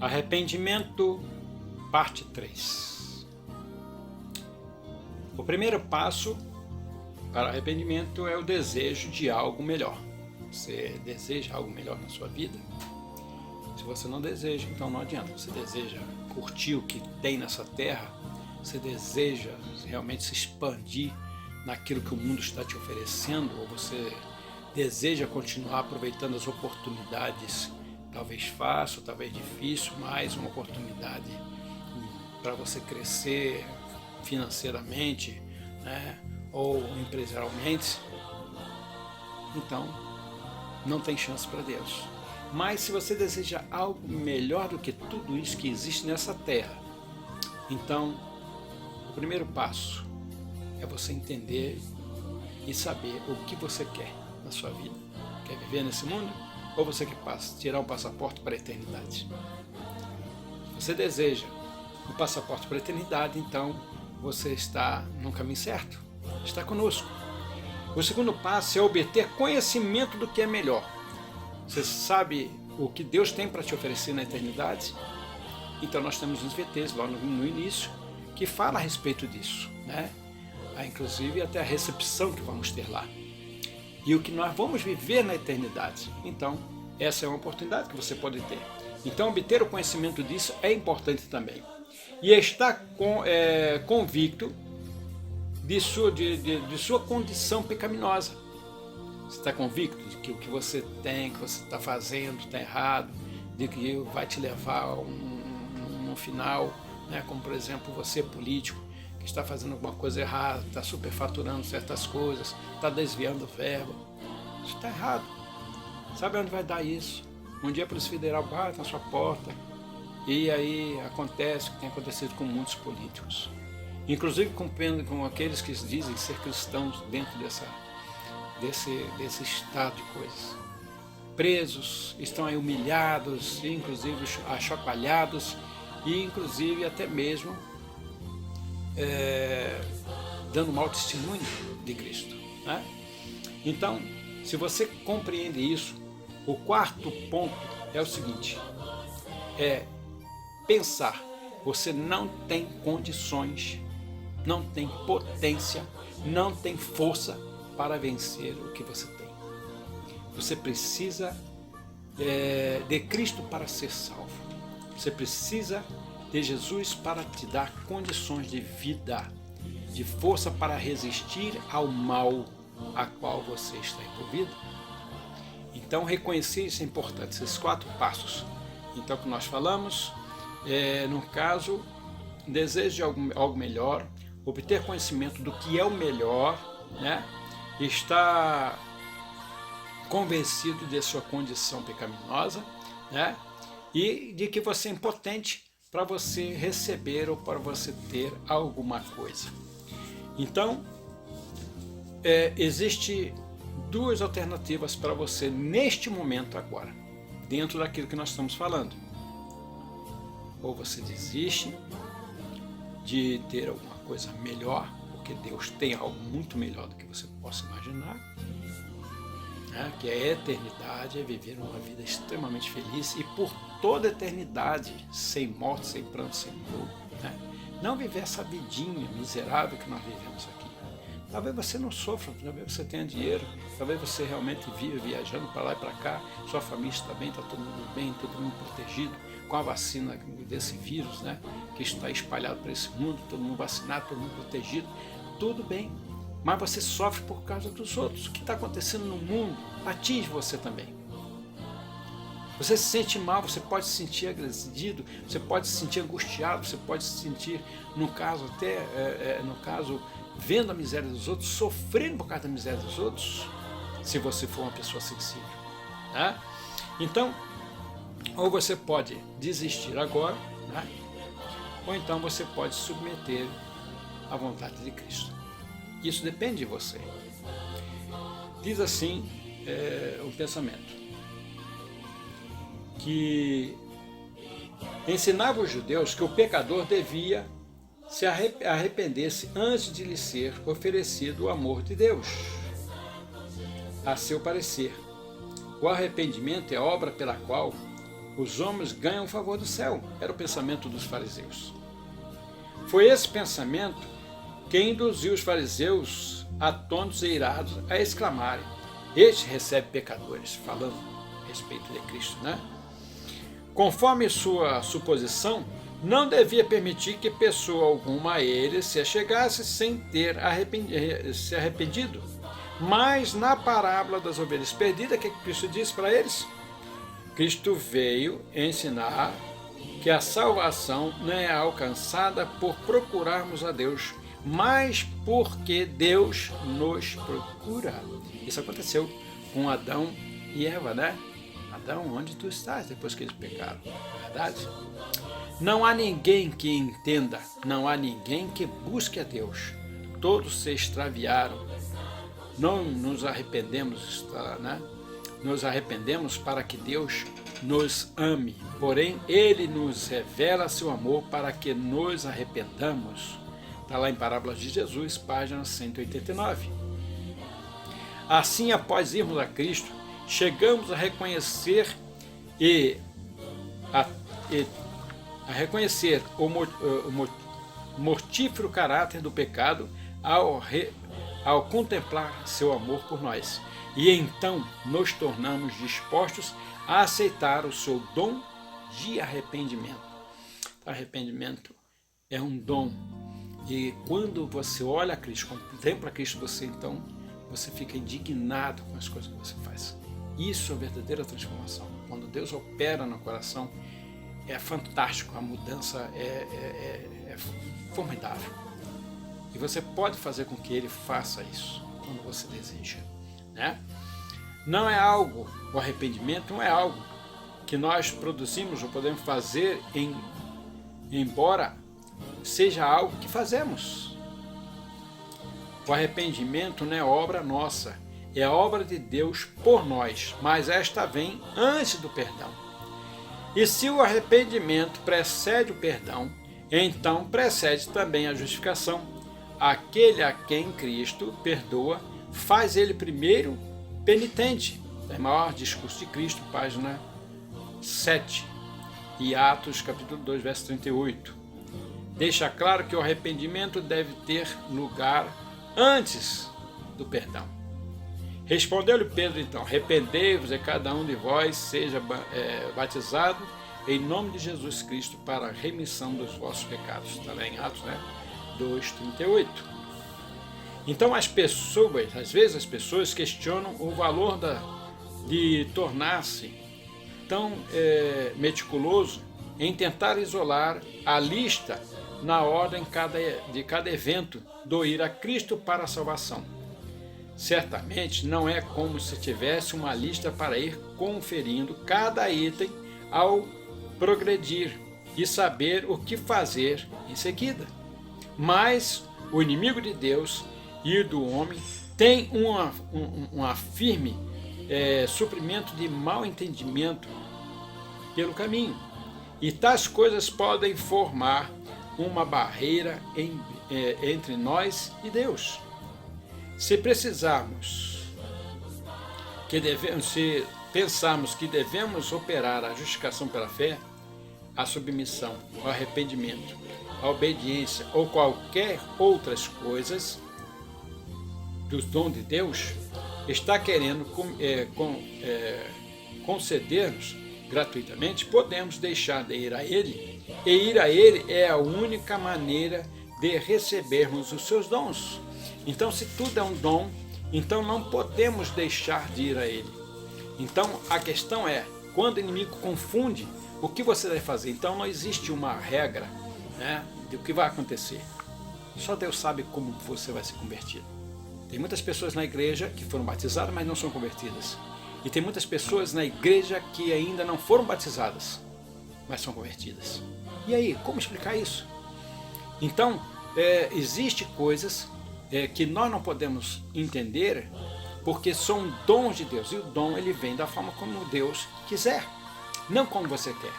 Arrependimento, parte 3. O primeiro passo para arrependimento é o desejo de algo melhor. Você deseja algo melhor na sua vida? Se você não deseja, então não adianta. Você deseja curtir o que tem nessa terra? Você deseja realmente se expandir naquilo que o mundo está te oferecendo? Ou você deseja continuar aproveitando as oportunidades, talvez fácil, talvez difícil, mas uma oportunidade para você crescer financeiramente, né, ou empresarialmente? Então, não tem chance para Deus. Mas se você deseja algo melhor do que tudo isso que existe nessa terra, então o primeiro passo é você entender e saber o que você quer na sua vida. Quer viver nesse mundo? Ou você quer tirar um passaporte para a eternidade? Se você deseja um passaporte para a eternidade, então você está no caminho certo, está conosco. O segundo passo é obter conhecimento do que é melhor. Você sabe o que Deus tem para te oferecer na eternidade? Então nós temos uns VTs lá no início que fala a respeito disso, né? Inclusive até a recepção que vamos ter lá. E o que nós vamos viver na eternidade. Então, essa é uma oportunidade que você pode ter. Então, obter o conhecimento disso é importante também. E estar convicto de sua condição pecaminosa. Você está convicto de que o que você tem, que você está fazendo, está errado, de que vai te levar no final, né? Como por exemplo, você político, que está fazendo alguma coisa errada, está superfaturando certas coisas, está desviando o verbo. Isso está errado. Sabe onde vai dar isso? Um dia a Polícia Federal bate na sua porta e aí acontece o que tem acontecido com muitos políticos. Inclusive com aqueles que dizem ser cristãos dentro desse estado de coisas. Presos, estão aí humilhados, inclusive achacoalhados e inclusive até mesmo dando mau testemunho de Cristo, né? Então, se você compreende isso, o quarto ponto é o seguinte, é pensar, você não tem condições, não tem potência, não tem força para vencer o que você tem. Você precisa de Cristo para ser salvo. Você precisa de Jesus para te dar condições de vida, de força para resistir ao mal a qual você está envolvido. Então, reconhecer isso é importante, esses 4 passos. Então, que nós falamos, no caso, desejo de algo melhor, obter conhecimento do que é o melhor, né? Estar convencido de sua condição pecaminosa, né? E de que você é impotente para você receber ou para você ter alguma coisa. Então, existe 2 alternativas para você neste momento agora, dentro daquilo que nós estamos falando. Ou você desiste de ter alguma coisa melhor, porque Deus tem algo muito melhor do que você possa imaginar, né? Que é a eternidade, é viver uma vida extremamente feliz e por toda a eternidade, sem morte, sem pranto, sem dor, né? Não viver essa vidinha miserável que nós vivemos aqui. Talvez você não sofra, talvez você tenha dinheiro, talvez você realmente viva viajando para lá e para cá, sua família está bem, está todo mundo protegido, com a vacina desse vírus, né, que está espalhado por esse mundo, todo mundo vacinado, todo mundo protegido, tudo bem. Mas você sofre por causa dos outros. O que está acontecendo no mundo atinge você também. Você se sente mal, você pode se sentir agredido, você pode se sentir angustiado, você pode se sentir, no caso vendo a miséria dos outros, sofrendo por causa da miséria dos outros, se você for uma pessoa sensível, né? Então, ou você pode desistir agora, né? Ou então você pode submeter à vontade de Cristo. Isso depende de você. Diz assim um pensamento, que ensinava os judeus que o pecador devia se arrepender-se antes de lhe ser oferecido o amor de Deus. A seu parecer, o arrependimento é obra pela qual os homens ganham o favor do céu. Era o pensamento dos fariseus. Foi esse pensamento que induziu os fariseus, atônitos e irados, a exclamarem: este recebe pecadores, falando a respeito de Cristo, né? Conforme sua suposição, não devia permitir que pessoa alguma a ele se achegasse sem ter se arrependido. Mas na parábola das ovelhas perdidas, o que Cristo disse para eles? Cristo veio ensinar que a salvação não é alcançada por procurarmos a Deus, mas porque Deus nos procura. Isso aconteceu com Adão e Eva, né? Adão, onde tu estás depois que eles pecaram? Verdade? Não há ninguém que entenda, não há ninguém que busque a Deus. Todos se extraviaram. Não nos arrependemos, né? Nos arrependemos para que Deus nos ame. Porém, Ele nos revela seu amor para que nos arrependamos. Está lá em Parábolas de Jesus, página 189. Assim, após irmos a Cristo, chegamos a reconhecer a reconhecer o mortífero caráter do pecado ao contemplar seu amor por nós. E então nos tornamos dispostos a aceitar o seu dom de arrependimento. Arrependimento é um dom. E quando você olha a Cristo, contempla a Cristo, você fica indignado com as coisas que você faz. Isso é a verdadeira transformação. Quando Deus opera no coração, é fantástico, a mudança é formidável. E você pode fazer com que Ele faça isso, quando você deseja, né? Não é algo, o arrependimento não é algo que nós produzimos ou podemos fazer, embora seja algo que fazemos. O arrependimento não é obra nossa, é obra de Deus por nós, mas esta vem antes do perdão. E se o arrependimento precede o perdão, então precede também a justificação. Aquele a quem Cristo perdoa, faz ele primeiro penitente. É o maior discurso de Cristo, página 7, e Atos, capítulo 2, verso 38. Deixa claro que o arrependimento deve ter lugar antes do perdão. Respondeu-lhe Pedro, então: arrependei-vos e cada um de vós seja batizado em nome de Jesus Cristo para a remissão dos vossos pecados. Está lá em Atos, 2:38. Então às vezes as pessoas questionam o valor de tornar-se tão meticuloso em tentar isolar a lista na ordem de cada evento do ir a Cristo para a salvação. Certamente não é como se tivesse uma lista para ir conferindo cada item ao progredir e saber o que fazer em seguida. Mas o inimigo de Deus e do homem tem uma firme suprimento de mal entendimento pelo caminho. E tais coisas podem formar uma barreira entre nós e Deus. Se pensarmos que devemos operar a justificação pela fé, a submissão, o arrependimento, a obediência ou qualquer outras coisas dos dons de Deus, está querendo conceder-nos gratuitamente, podemos deixar de ir a Ele, e ir a Ele é a única maneira de recebermos os seus dons. Então, se tudo é um dom, então não podemos deixar de ir a Ele. Então, a questão é, quando o inimigo confunde, o que você deve fazer? Então, não existe uma regra, do que vai acontecer. Só Deus sabe como você vai se converter. Tem muitas pessoas na igreja que foram batizadas, mas não são convertidas. E tem muitas pessoas na igreja que ainda não foram batizadas, mas são convertidas. E aí, como explicar isso? Então, existem coisas que nós não podemos entender, porque são dons de Deus. E o dom, ele vem da forma como Deus quiser, não como você quer.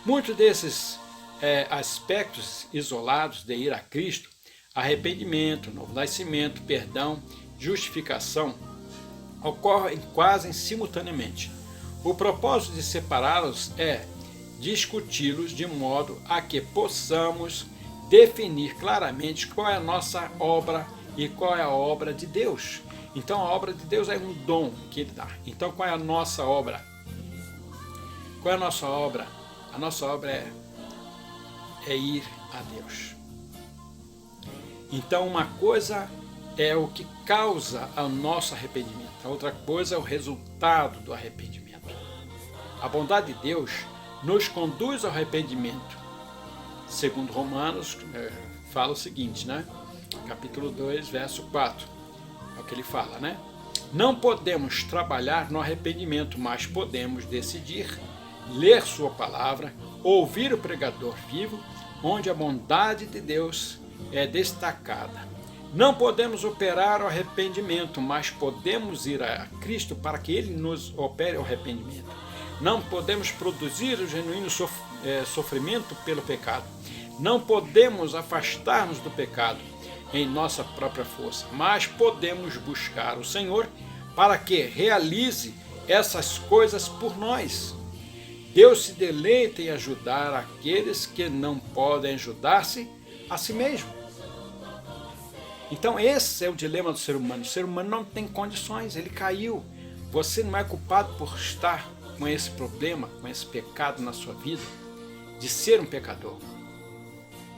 Muitos desses aspectos isolados de ir a Cristo, arrependimento, novo nascimento, perdão, justificação, ocorrem quase simultaneamente. O propósito de separá-los é discuti-los de modo a que possamos definir claramente qual é a nossa obra e qual é a obra de Deus. Então a obra de Deus é um dom que Ele dá. Então qual é a nossa obra? Qual é a nossa obra? A nossa obra é ir a Deus. Então uma coisa é o que causa o nosso arrependimento, a outra coisa é o resultado do arrependimento. A bondade de Deus nos conduz ao arrependimento. Segundo Romanos, fala o seguinte, né? Capítulo 2, verso 4. É o que ele fala, né? Não podemos trabalhar no arrependimento, mas podemos decidir, ler sua palavra, ouvir o pregador vivo, onde a bondade de Deus é destacada. Não podemos operar o arrependimento, mas podemos ir a Cristo para que Ele nos opere o arrependimento. Não podemos produzir o genuíno sofrimento pelo pecado. Não podemos afastar-nos do pecado em nossa própria força, mas podemos buscar o Senhor para que realize essas coisas por nós. Deus se deleita em ajudar aqueles que não podem ajudar-se a si mesmo. Então esse é o dilema do ser humano. O ser humano não tem condições, ele caiu. Você não é culpado por estar com esse problema, com esse pecado na sua vida, de ser um pecador.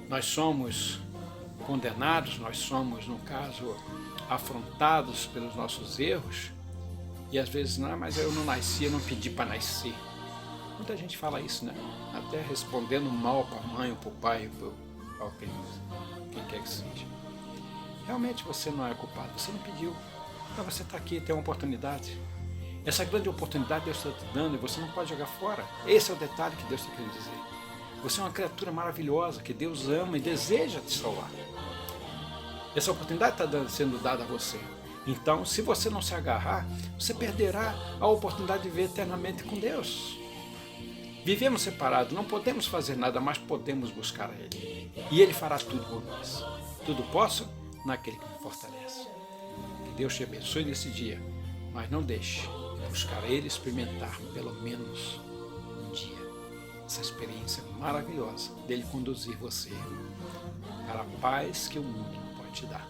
Nós somos condenados, nós somos, no caso, afrontados pelos nossos erros, e às vezes, não, mas eu não nasci, eu não pedi para nascer. Muita gente fala isso, né? Até respondendo mal para a mãe, ou para o pai, ou para quem quer que seja. Realmente você não é culpado, você não pediu, mas você está aqui, tem uma oportunidade. Essa grande oportunidade Deus está te dando e você não pode jogar fora. Esse é o detalhe que Deus está querendo dizer. Você é uma criatura maravilhosa que Deus ama e deseja te salvar. Essa oportunidade está sendo dada a você. Então, se você não se agarrar, você perderá a oportunidade de viver eternamente com Deus. Vivemos separados, não podemos fazer nada, mas podemos buscar a Ele. E Ele fará tudo por nós. Tudo posso naquele que me fortalece. Que Deus te abençoe nesse dia, mas não deixe de buscar a Ele, experimentar pelo menos um dia essa experiência maravilhosa dele conduzir você para a paz que o mundo não pode te dar.